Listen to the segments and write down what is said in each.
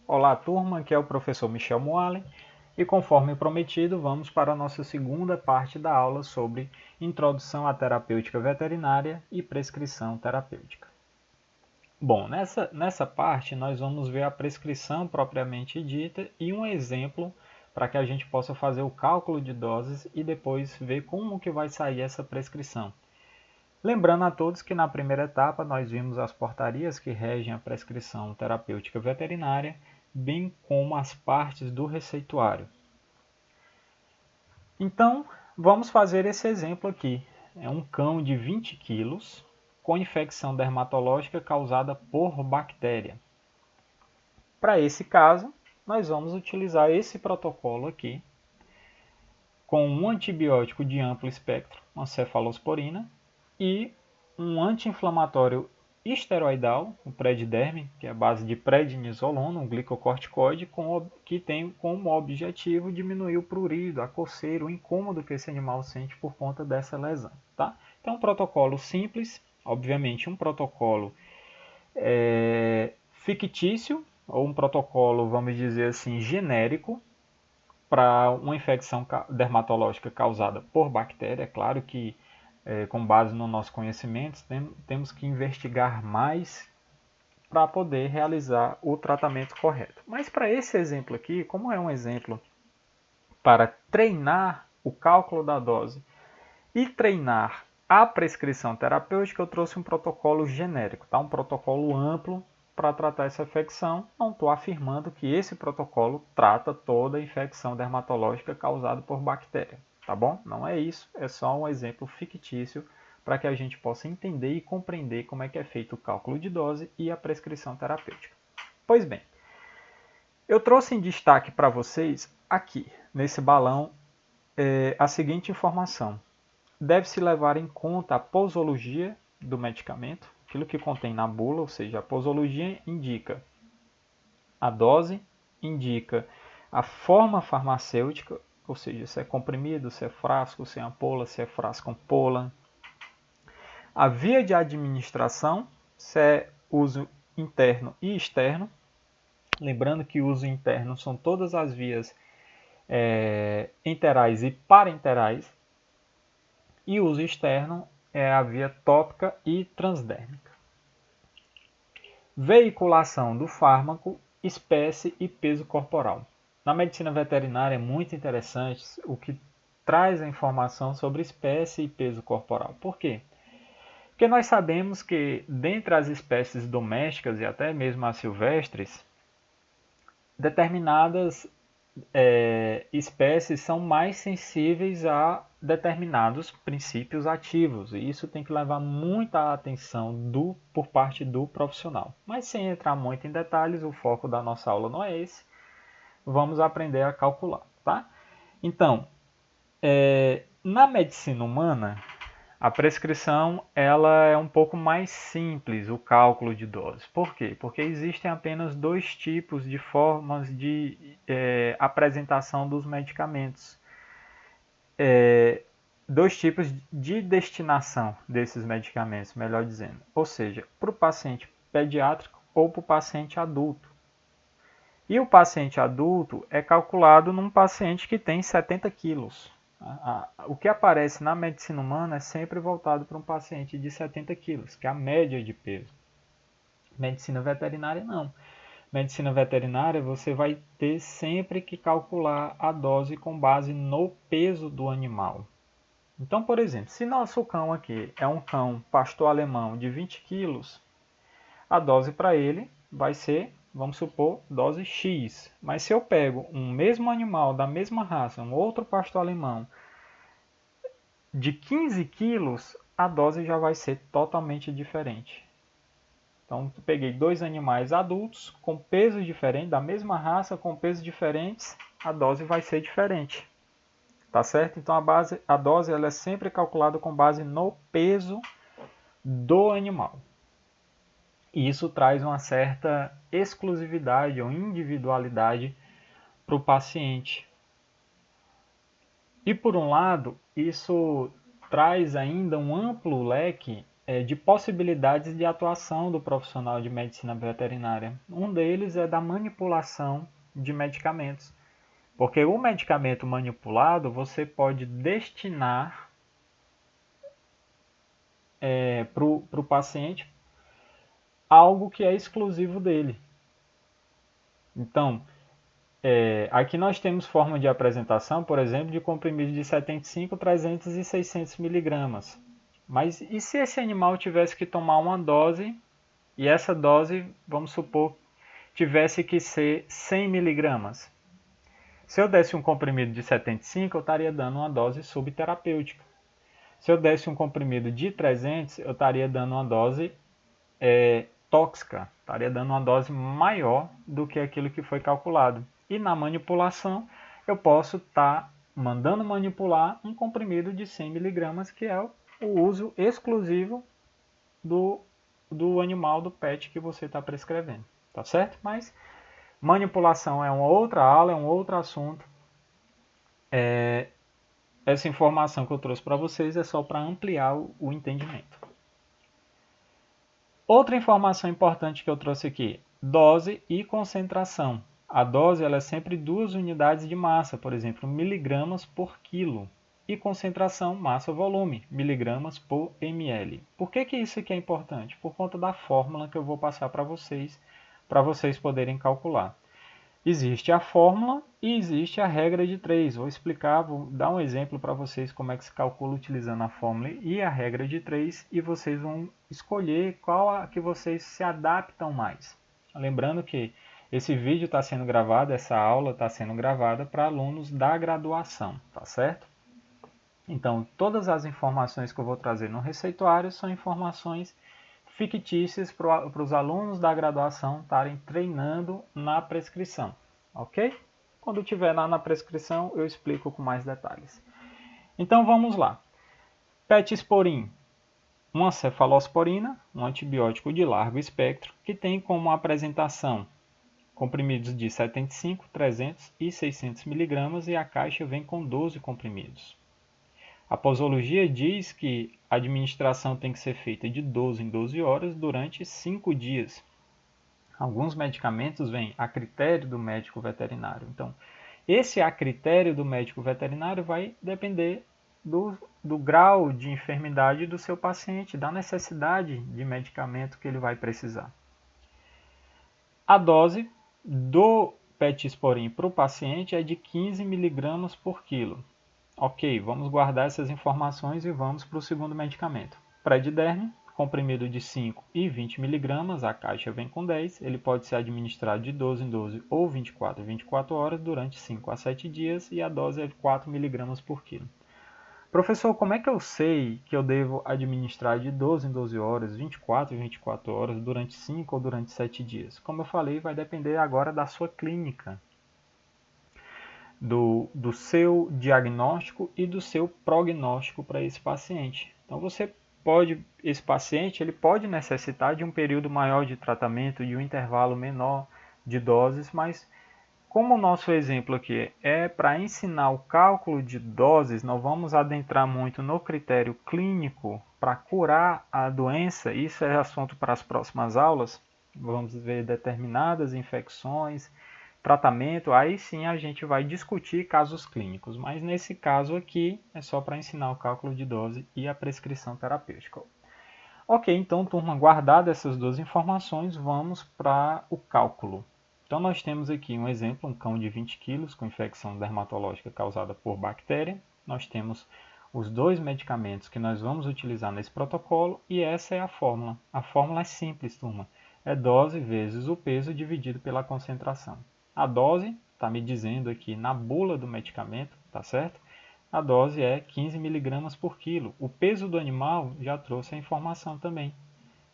Olá turma, aqui é o professor Michel Moalen e conforme prometido vamos para a nossa segunda parte da aula sobre Introdução à Terapêutica Veterinária e Prescrição Terapêutica. Bom, nessa parte nós vamos ver a prescrição propriamente dita e um exemplo para que a gente possa fazer o cálculo de doses e depois ver como que vai sair essa prescrição. Lembrando a todos que na primeira etapa nós vimos as portarias que regem a prescrição terapêutica veterinária, bem como as partes do receituário. Então, vamos fazer esse exemplo aqui. É um cão de 20 quilos com infecção dermatológica causada por bactéria. Para esse caso, nós vamos utilizar esse protocolo aqui, com um antibiótico de amplo espectro, uma cefalosporina, e um anti-inflamatório esteroidal, o Prediderm, que é a base de prednisolona, um glicocorticoide, que tem como objetivo diminuir o prurido, a coceira, o incômodo que esse animal sente por conta dessa lesão. Tá? Então, um protocolo simples, obviamente um protocolo fictício, ou um protocolo, vamos dizer assim, genérico, para uma infecção dermatológica causada por bactéria. É claro que, com base no nosso conhecimento, temos que investigar mais para poder realizar o tratamento correto. Mas para esse exemplo aqui, como é um exemplo para treinar o cálculo da dose e treinar a prescrição terapêutica, eu trouxe um protocolo genérico, tá? Um protocolo amplo para tratar essa infecção. Não estou afirmando que esse protocolo trata toda a infecção dermatológica causada por bactéria, tá bom? Não é isso, é só um exemplo fictício para que a gente possa entender e compreender como é que é feito o cálculo de dose e a prescrição terapêutica. Pois bem, eu trouxe em destaque para vocês aqui, nesse balão, a seguinte informação. Deve-se levar em conta a posologia do medicamento, aquilo que contém na bula, ou seja, a posologia indica a dose, indica a forma farmacêutica, ou seja, se é comprimido, se é frasco, se é ampola, se é frasco ampola. A via de administração, se é uso interno e externo. Lembrando que o uso interno são todas as vias enterais e parenterais. E o uso externo é a via tópica e transdérmica. Veiculação do fármaco, espécie e peso corporal. Na medicina veterinária é muito interessante o que traz a informação sobre espécie e peso corporal. Por quê? Porque nós sabemos que, dentre as espécies domésticas e até mesmo as silvestres, determinadas espécies são mais sensíveis a determinados princípios ativos, e isso tem que levar muita atenção por parte do profissional. Mas sem entrar muito em detalhes, o foco da nossa aula não é esse, vamos aprender a calcular. Tá? Então, na medicina humana, a prescrição ela é um pouco mais simples, o cálculo de doses. Por quê? Porque existem apenas dois tipos de formas de apresentação dos medicamentos. Dois tipos de destinação desses medicamentos, melhor dizendo. Ou seja, para o paciente pediátrico ou para o paciente adulto. E o paciente adulto é calculado num paciente que tem 70 quilos. O que aparece na medicina humana é sempre voltado para um paciente de 70 quilos, que é a média de peso. Medicina veterinária não. Medicina veterinária você vai ter sempre que calcular a dose com base no peso do animal. Então, por exemplo, se nosso cão aqui é um cão pastor alemão de 20 quilos, a dose para ele vai ser, vamos supor, dose X. Mas se eu pego um mesmo animal da mesma raça, um outro pastor alemão de 15 quilos, a dose já vai ser totalmente diferente. Então, eu peguei dois animais adultos com pesos diferentes, da mesma raça, com pesos diferentes, a dose vai ser diferente. Tá certo? Então, a dose ela é sempre calculada com base no peso do animal. E isso traz uma certa exclusividade ou individualidade para o paciente. E por um lado, isso traz ainda um amplo leque de possibilidades de atuação do profissional de medicina veterinária. Um deles é da manipulação de medicamentos. Porque o medicamento manipulado você pode destinar para o paciente algo que é exclusivo dele. Então, aqui nós temos forma de apresentação, por exemplo, de comprimidos de 75, 300 e 600 miligramas. Mas e se esse animal tivesse que tomar uma dose, e essa dose, vamos supor, tivesse que ser 100 miligramas? Se eu desse um comprimido de 75, eu estaria dando uma dose subterapêutica. Se eu desse um comprimido de 300, eu estaria dando uma dose tóxica, estaria dando uma dose maior do que aquilo que foi calculado. E na manipulação, eu posso estar mandando manipular um comprimido de 100 miligramas, que é o uso exclusivo do animal, do pet que você está prescrevendo. Tá certo? Mas manipulação é uma outra aula, é um outro assunto. Essa informação que eu trouxe para vocês é só para ampliar o entendimento. Outra informação importante que eu trouxe aqui, dose e concentração. A dose ela é sempre 2 unidades de massa, por exemplo, miligramas por quilo. E concentração, massa-volume, miligramas por ml. Por que isso aqui é importante? Por conta da fórmula que eu vou passar para vocês poderem calcular. Existe a fórmula e existe a regra de 3. Vou explicar, vou dar um exemplo para vocês como é que se calcula utilizando a fórmula e a regra de 3 e vocês vão escolher qual a que vocês se adaptam mais. Lembrando que esse vídeo está sendo gravado, essa aula está sendo gravada para alunos da graduação, tá certo? Então, todas as informações que eu vou trazer no receituário são informações fictícias para os alunos da graduação estarem treinando na prescrição, ok? Quando estiver lá na prescrição, eu explico com mais detalhes. Então, vamos lá. Petisporin, uma cefalosporina, um antibiótico de largo espectro, que tem como apresentação comprimidos de 75, 300 e 600 mg e a caixa vem com 12 comprimidos. A posologia diz que a administração tem que ser feita de 12 em 12 horas durante 5 dias. Alguns medicamentos vêm a critério do médico veterinário. Então, esse a critério do médico veterinário vai depender do grau de enfermidade do seu paciente, da necessidade de medicamento que ele vai precisar. A dose do Petisporin para o paciente é de 15 mg por quilo. Ok, vamos guardar essas informações e vamos para o segundo medicamento. Prediderme, comprimido de 5 e 20 mg, a caixa vem com 10, ele pode ser administrado de 12 em 12 ou 24 em 24 horas durante 5 a 7 dias e a dose é de 4 mg por quilo. Professor, como é que eu sei que eu devo administrar de 12 em 12 horas, 24 em 24 horas, durante 5 ou durante 7 dias? Como eu falei, vai depender agora da sua clínica, do seu diagnóstico e do seu prognóstico para esse paciente. Então esse paciente ele pode necessitar de um período maior de tratamento, de um intervalo menor de doses, mas como o nosso exemplo aqui é para ensinar o cálculo de doses, não vamos adentrar muito no critério clínico para curar a doença, isso é assunto para as próximas aulas, vamos ver determinadas infecções, tratamento, aí sim a gente vai discutir casos clínicos, mas nesse caso aqui é só para ensinar o cálculo de dose e a prescrição terapêutica. Ok, então turma, guardadas essas duas informações, vamos para o cálculo. Então nós temos aqui um exemplo, um cão de 20 kg com infecção dermatológica causada por bactéria. Nós temos os 2 medicamentos que nós vamos utilizar nesse protocolo e essa é a fórmula. A fórmula é simples, turma. É dose vezes o peso dividido pela concentração. A dose, está me dizendo aqui na bula do medicamento, tá certo? A dose é 15 mg por quilo. O peso do animal já trouxe a informação também.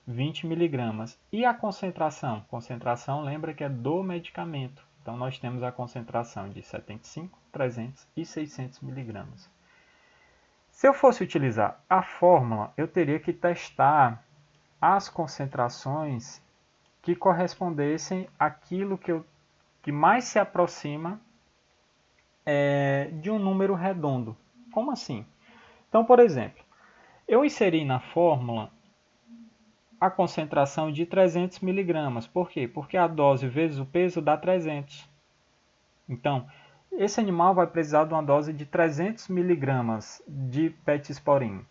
20 mg. E a concentração? Concentração, lembra que é do medicamento. Então, nós temos a concentração de 75, 300 e 600 mg. Se eu fosse utilizar a fórmula, eu teria que testar as concentrações que correspondessem àquilo que mais se aproxima de um número redondo. Como assim? Então, por exemplo, eu inseri na fórmula a concentração de 300 miligramas. Por quê? Porque a dose vezes o peso dá 300. Então, esse animal vai precisar de uma dose de 300 miligramas de Petisporin.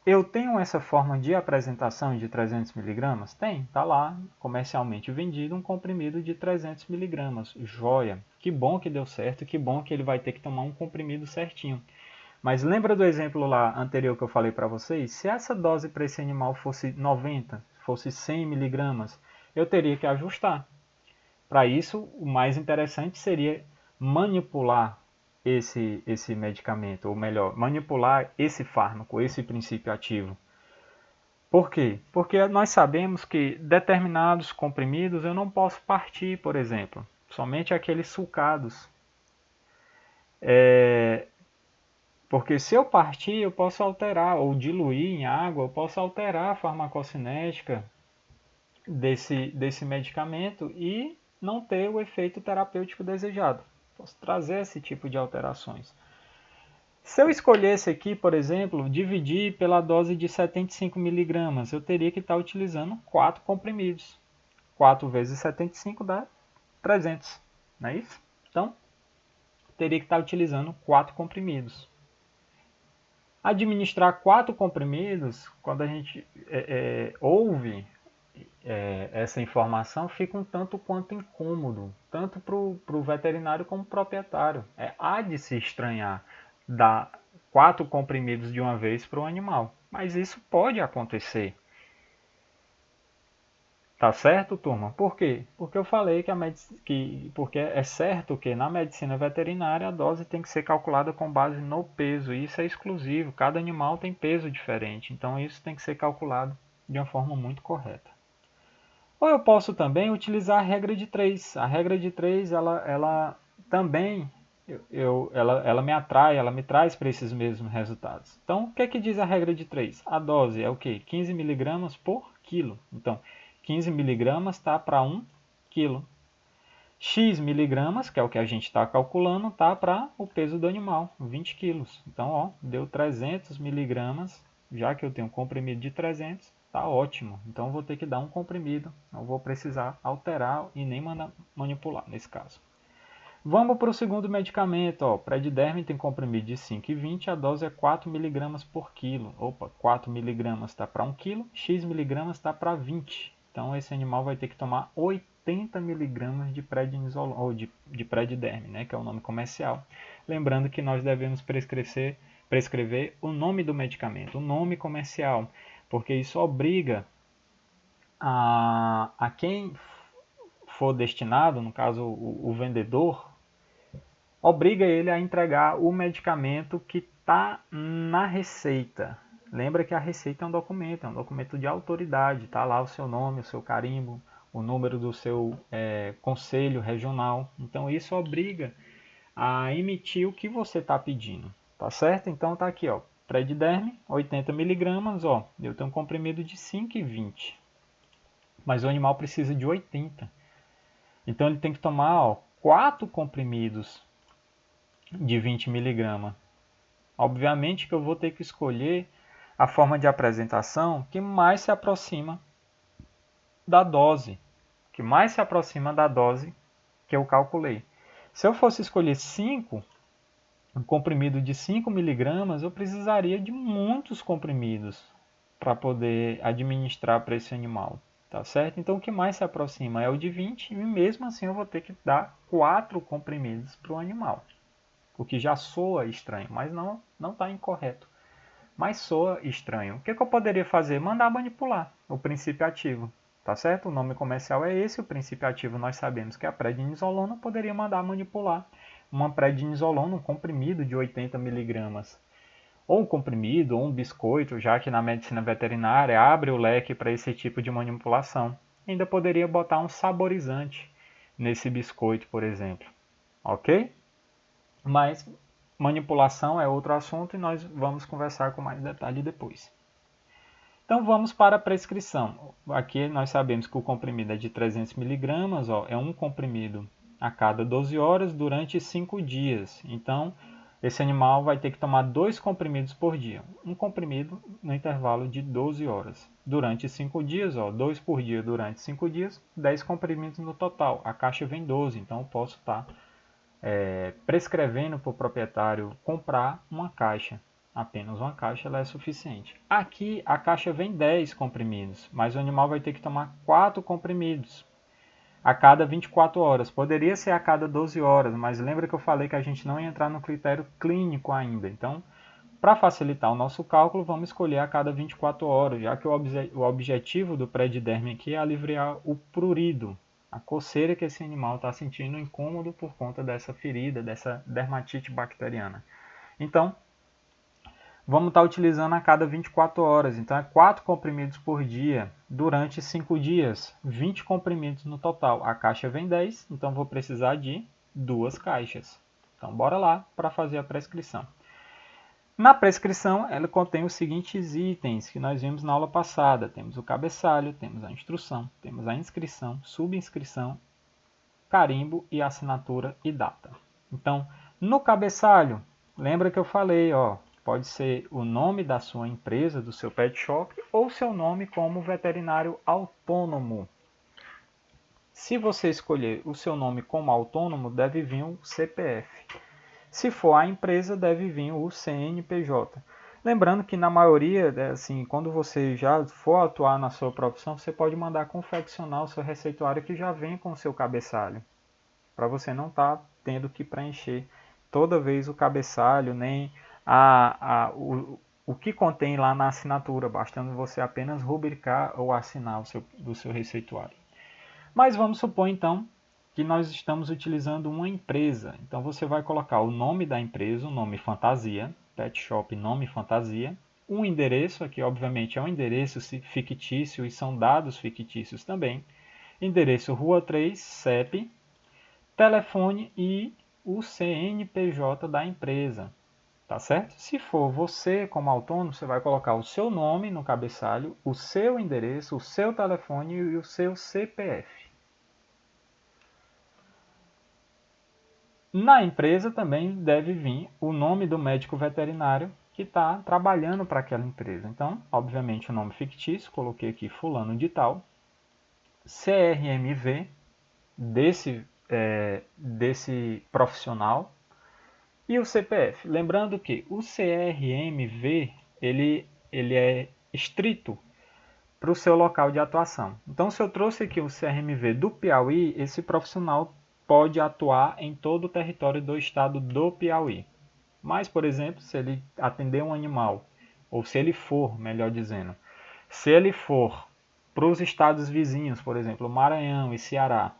Eu tenho essa forma de apresentação de 300 miligramas? Tem, está lá, comercialmente vendido, um comprimido de 300 miligramas. Joia! Que bom que deu certo, que bom que ele vai ter que tomar um comprimido certinho. Mas lembra do exemplo lá anterior que eu falei para vocês? Se essa dose para esse animal fosse 90, fosse 100 miligramas, eu teria que ajustar. Para isso, o mais interessante seria manipular esse medicamento, ou melhor, manipular esse fármaco, esse princípio ativo. Por quê? Porque nós sabemos que determinados comprimidos eu não posso partir, por exemplo, somente aqueles sulcados. Porque se eu partir, eu posso alterar, ou diluir em água, eu posso alterar a farmacocinética desse medicamento e não ter o efeito terapêutico desejado. Posso trazer esse tipo de alterações. Se eu escolhesse aqui, por exemplo, dividir pela dose de 75 miligramas, eu teria que estar utilizando 4 comprimidos. 4 vezes 75 dá 300, não é isso? Então, teria que estar utilizando 4 comprimidos. Administrar 4 comprimidos, quando a gente ouve essa informação, fica um tanto quanto incômodo, tanto para o veterinário como para o proprietário. Há de se estranhar dar 4 comprimidos de uma vez para o animal, mas isso pode acontecer. Tá certo, turma? Por quê? Porque eu falei porque é certo que na medicina veterinária a dose tem que ser calculada com base no peso, e isso é exclusivo, cada animal tem peso diferente, então isso tem que ser calculado de uma forma muito correta. Ou eu posso também utilizar a regra de 3. A regra de 3, ela também ela me atrai, ela me traz para esses mesmos resultados. Então, o que é que diz a regra de 3? A dose é o quê? 15 miligramas por quilo. Então, 15 miligramas está para 1 quilo. X miligramas, que é o que a gente está calculando, está para o peso do animal, 20 quilos. Então, ó, deu 300 miligramas, já que eu tenho um comprimido de 300, tá ótimo. Então, eu vou ter que dar um comprimido, não vou precisar alterar e nem manipular nesse caso. Vamos para o segundo medicamento, ó. Prediderme tem comprimido de 5,20, a dose é 4 miligramas por quilo. Opa, 4 miligramas está para 1 quilo, X miligramas está para 20. Então, esse animal vai ter que tomar 80 miligramas de prednisolona, ou de prediderme, né, que é o nome comercial. Lembrando que nós devemos prescrever o nome do medicamento, o nome comercial, porque isso obriga a quem for destinado, no caso o vendedor, obriga ele a entregar o medicamento que está na receita. Lembra que a receita é um documento de autoridade, está lá o seu nome, o seu carimbo, o número do seu conselho regional. Então isso obriga a emitir o que você está pedindo, tá certo? Então tá aqui, ó, Prediderme, 80 miligramas, ó, eu tenho um comprimido de 5,20, mas o animal precisa de 80. Então ele tem que tomar, ó, 4 comprimidos de 20 miligramas. Obviamente que eu vou ter que escolher a forma de apresentação que mais se aproxima da dose, que eu calculei. Se eu fosse escolher 5, um comprimido de 5 miligramas, eu precisaria de muitos comprimidos para poder administrar para esse animal, tá certo? Então o que mais se aproxima é o de 20 e mesmo assim eu vou ter que dar 4 comprimidos para o animal. O que já soa estranho, mas não está incorreto. Mas soa estranho. O que eu poderia fazer? Mandar manipular o princípio ativo. Tá certo? O nome comercial é esse, o princípio ativo nós sabemos que é a prednisolona, poderia mandar manipular uma prednisolona, um comprimido de 80 miligramas. Ou um comprimido, ou um biscoito, já que na medicina veterinária abre o leque para esse tipo de manipulação. Ainda poderia botar um saborizante nesse biscoito, por exemplo. Ok? Mas manipulação é outro assunto e nós vamos conversar com mais detalhe depois. Então vamos para a prescrição. Aqui nós sabemos que o comprimido é de 300 miligramas, é um comprimido a cada 12 horas durante 5 dias. Então esse animal vai ter que tomar 2 comprimidos por dia. Um comprimido no intervalo de 12 horas. Durante 5 dias, 2 por dia durante 5 dias, 10 comprimidos no total. A caixa vem 12, então eu posso estar prescrevendo para o proprietário comprar uma caixa. Apenas uma caixa ela é suficiente. Aqui a caixa vem 10 comprimidos, mas o animal vai ter que tomar 4 comprimidos a cada 24 horas. Poderia ser a cada 12 horas, mas lembra que eu falei que a gente não ia entrar no critério clínico ainda. Então, para facilitar o nosso cálculo, vamos escolher a cada 24 horas, já que o objetivo do pré-diderme aqui é aliviar o prurido, a coceira que esse animal está sentindo incômodo por conta dessa ferida, dessa dermatite bacteriana. Então, vamos estar utilizando a cada 24 horas. Então, é 4 comprimidos por dia durante 5 dias. 20 comprimidos no total. A caixa vem 10, então vou precisar de 2 caixas. Então, bora lá para fazer a prescrição. Na prescrição, ela contém os seguintes itens que nós vimos na aula passada. Temos o cabeçalho, temos a instrução, temos a inscrição, subinscrição, carimbo e assinatura e data. Então, no cabeçalho, lembra que eu falei, pode ser o nome da sua empresa, do seu pet shop, ou seu nome como veterinário autônomo. Se você escolher o seu nome como autônomo, deve vir o CPF. Se for a empresa, deve vir o CNPJ. Lembrando que na maioria, assim, quando você já for atuar na sua profissão, você pode mandar confeccionar o seu receituário que já vem com o seu cabeçalho, para você não estar tendo que preencher toda vez o cabeçalho, nem o que contém lá na assinatura, bastando você apenas rubricar ou assinar o seu receituário. Mas vamos supor então que nós estamos utilizando uma empresa. Então você vai colocar o nome da empresa, o nome fantasia, Pet Shop nome fantasia, um endereço, aqui obviamente é um endereço fictício e são dados fictícios também, endereço Rua 3, CEP, telefone e o CNPJ da empresa, tá certo? Se for você como autônomo, você vai colocar o seu nome no cabeçalho, o seu endereço, o seu telefone e o seu CPF. Na empresa também deve vir o nome do médico veterinário que está trabalhando para aquela empresa. Então, obviamente, o nome fictício, coloquei aqui fulano de tal, CRMV desse profissional e o CPF. Lembrando que o CRMV ele é estrito para o seu local de atuação. Então, se eu trouxe aqui o CRMV do Piauí, esse profissional pode atuar em todo o território do estado do Piauí. Mas, por exemplo, se ele atender um animal, ou se ele for, melhor dizendo, se ele for para os estados vizinhos, por exemplo, Maranhão e Ceará,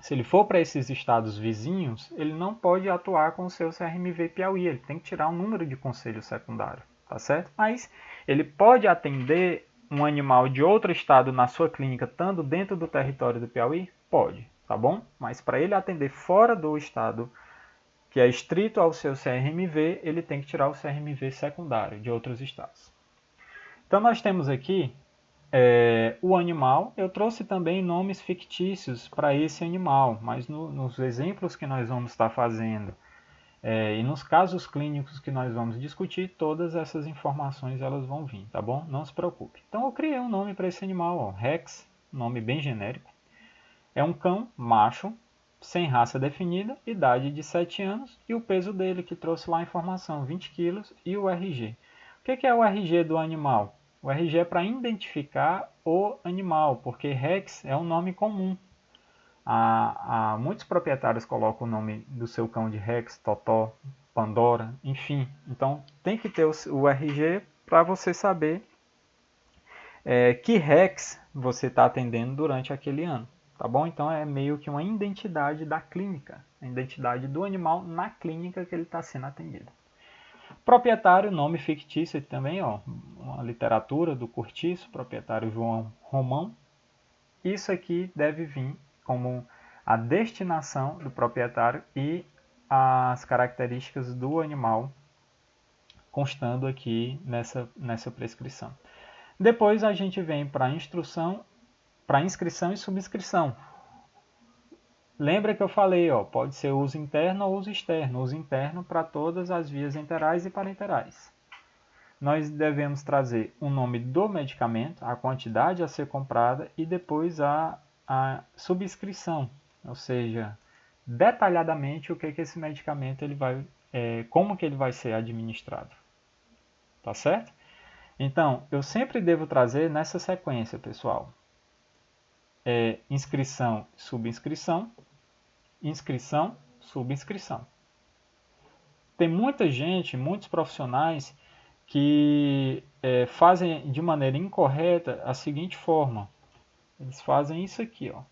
se ele for para esses estados vizinhos, ele não pode atuar com o seu CRMV Piauí, ele tem que tirar um número de conselho secundário, tá certo? Mas ele pode atender um animal de outro estado na sua clínica, estando dentro do território do Piauí? Pode, tá bom? Mas para ele atender fora do estado que é estrito ao seu CRMV, ele tem que tirar o CRMV secundário de outros estados. Então nós temos aqui o animal. Eu trouxe também nomes fictícios para esse animal, mas nos exemplos que nós vamos estar fazendo e nos casos clínicos que nós vamos discutir, todas essas informações elas vão vir, tá bom? Não se preocupe. Então eu criei um nome para esse animal, Rex, nome bem genérico. É um cão macho, sem raça definida, idade de 7 anos e o peso dele que trouxe lá a informação, 20 kg e o RG. O que é o RG do animal? O RG é para identificar o animal, porque Rex é um nome comum. Muitos proprietários colocam o nome do seu cão de Rex, Totó, Pandora, enfim. Então tem que ter o RG para você saber que Rex você está atendendo durante aquele ano. Tá bom? Então é meio que uma identidade da clínica, a identidade do animal na clínica que ele está sendo atendido. Proprietário, nome fictício também, uma literatura do Cortiço, proprietário João Romão. Isso aqui deve vir como a destinação do proprietário e as características do animal constando aqui nessa prescrição. Depois a gente vem para a instrução, para inscrição e subscrição. Lembra que eu falei, ó, pode ser uso interno ou uso externo. Uso interno para todas as vias enterais e parenterais. Nós devemos trazer o nome do medicamento, a quantidade a ser comprada e depois a subscrição, ou seja, detalhadamente o que esse medicamento ele vai, como que ele vai ser administrado, tá certo? Então, eu sempre devo trazer nessa sequência, pessoal, inscrição, subscrição, inscrição, subscrição. Tem muita gente, muitos profissionais que fazem de maneira incorreta a seguinte forma. Eles fazem isso aqui, ó.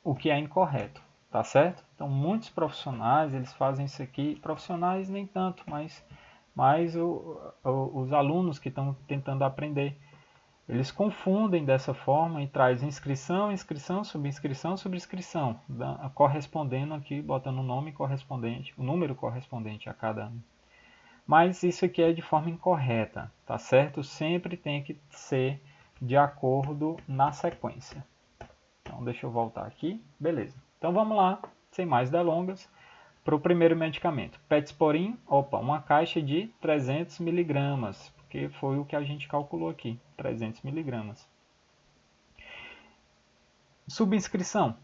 O que é incorreto, tá certo? Então, muitos profissionais, eles fazem isso aqui, profissionais nem tanto, mas os alunos que estão tentando aprender. Eles confundem dessa forma e traz inscrição, inscrição, subscrição, subscrição, correspondendo aqui, botando o nome correspondente, o número correspondente a cada ano. Mas isso aqui é de forma incorreta, tá certo? Sempre tem que ser de acordo na sequência. Então, deixa eu voltar aqui. Beleza. Então, vamos lá, sem mais delongas, para o primeiro medicamento. Petsporin, uma caixa de 300 miligramas, porque foi o que a gente calculou aqui, 300 miligramas. Subscrição.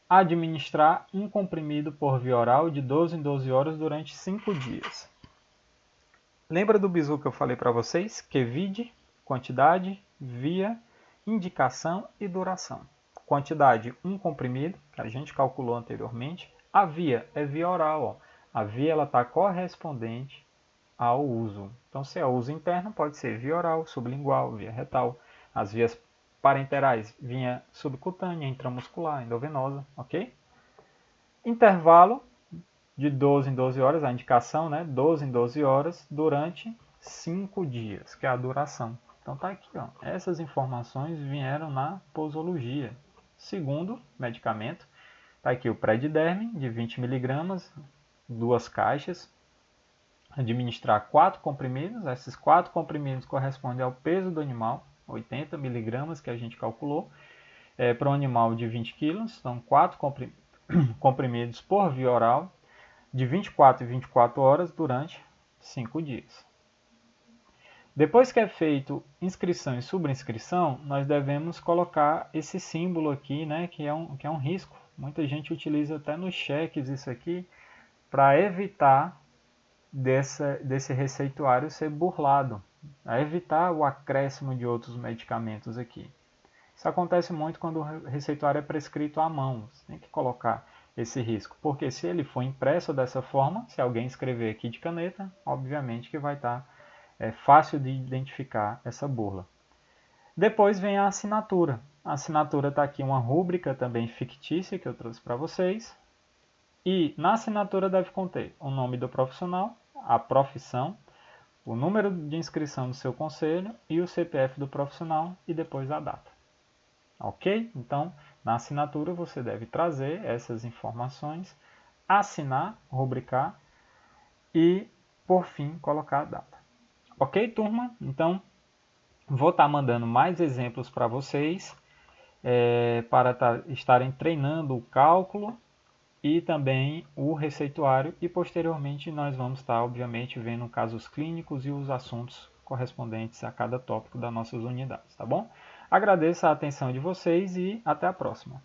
Administrar um comprimido por via oral de 12 em 12 horas durante 5 dias. Lembra do bizu que eu falei para vocês? QVID, quantidade, via, indicação e duração. Quantidade, um comprimido, que a gente calculou anteriormente. A via é via oral. Ó. A via está correspondente ao uso. Então, se é uso interno, pode ser via oral, sublingual, via retal. As vias parenterais, via subcutânea, intramuscular, endovenosa, ok? Intervalo, de 12 em 12 horas, a indicação, né? 12 em 12 horas, durante 5 dias, que é a duração. Então tá aqui, ó. Essas informações vieram na posologia. Segundo medicamento, tá aqui o Prediderme, de 20 mg, 2 caixas. Administrar 4 comprimidos, esses 4 comprimidos correspondem ao peso do animal, 80 mg que a gente calculou, para um animal de 20 kg, então 4 comprimidos por via oral, de 24 em 24 horas durante 5 dias. Depois que é feito inscrição e subinscrição, nós devemos colocar esse símbolo aqui, né, que é um risco. Muita gente utiliza até nos cheques isso aqui para evitar desse receituário ser burlado, a evitar o acréscimo de outros medicamentos aqui. Isso acontece muito quando o receituário é prescrito à mão. Você tem que colocar esse risco, porque se ele for impresso dessa forma, se alguém escrever aqui de caneta, obviamente que vai estar fácil de identificar essa burla. Depois vem a assinatura. A assinatura está aqui uma rúbrica também fictícia que eu trouxe para vocês. E na assinatura deve conter o nome do profissional, a profissão, o número de inscrição do seu conselho e o CPF do profissional e depois a data. Ok? Então, na assinatura você deve trazer essas informações, assinar, rubricar e, por fim, colocar a data. Ok, turma? Então, vou estar mandando mais exemplos para vocês, para estarem treinando o cálculo e também o receituário, e posteriormente nós vamos estar, obviamente, vendo casos clínicos e os assuntos correspondentes a cada tópico das nossas unidades, tá bom? Agradeço a atenção de vocês e até a próxima.